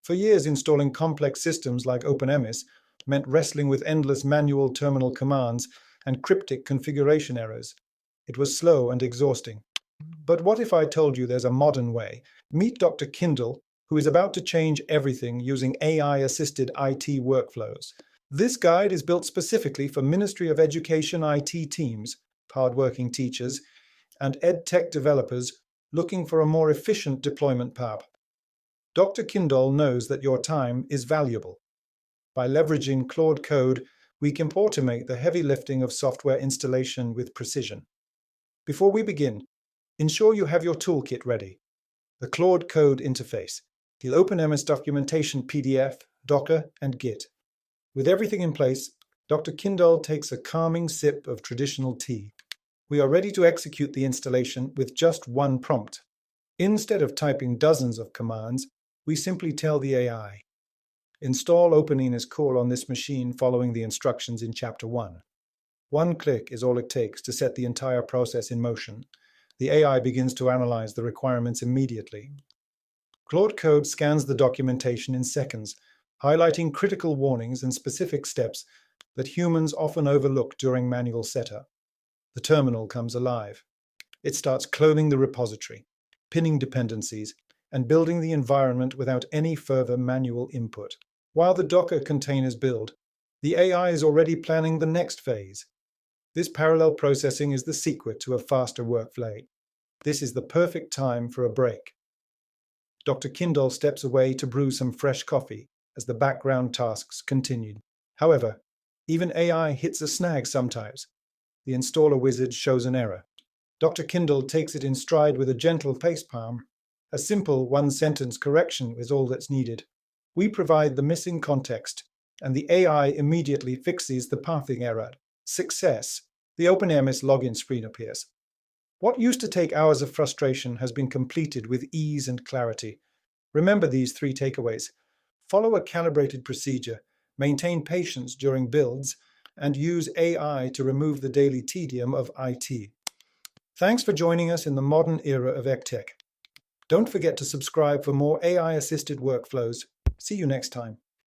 For years, installing complex systems like OpenEMIS meant wrestling with endless manual terminal commands and cryptic configuration errors. It was slow and exhausting. But what if I told you there's a modern way? Meet Dr. Kindle, who is about to change everything using AI-assisted IT workflows. This guide is built specifically for Ministry of Education IT teams, hardworking teachers, and EdTech developers looking for a more efficient deployment path. Dr. Kindle knows that your time is valuable. By leveraging Claude Code, we can automate the heavy lifting of software installation with precision. Before we begin, ensure you have your toolkit ready. The Claude Code interface, the OpenEMIS documentation PDF, Docker, and Git. With everything in place, Dr. Kindle takes a calming sip of traditional tea. We are ready to execute the installation with just one prompt. Instead of typing dozens of commands, we simply tell the AI, install OpenEMIS Core on this machine following the instructions in Chapter 1. One click is all it takes to set the entire process in motion. The AI begins to analyze the requirements immediately. Claude Code scans the documentation in seconds, highlighting critical warnings and specific steps that humans often overlook during manual setup. The terminal comes alive. It starts cloning the repository, pinning dependencies, and building the environment without any further manual input. While the Docker containers build, the AI is already planning the next phase. This parallel processing is the secret to a faster workflow. This is the perfect time for a break. Dr. Kindle steps away to brew some fresh coffee as the background tasks continue. However, even AI hits a snag sometimes. The installer wizard shows an error. Dr. Kindle takes it in stride with a gentle facepalm. A simple one-sentence correction is all that's needed. We provide the missing context, and the AI immediately fixes the pathing error. Success. The OpenEMIS login screen appears. What used to take hours of frustration has been completed with ease and clarity. Remember these 3 takeaways. Follow a calibrated procedure, maintain patience during builds, and use AI to remove the daily tedium of IT. Thanks for joining us in the modern era of EdTech. Don't forget to subscribe for more AI-assisted workflows. See you next time.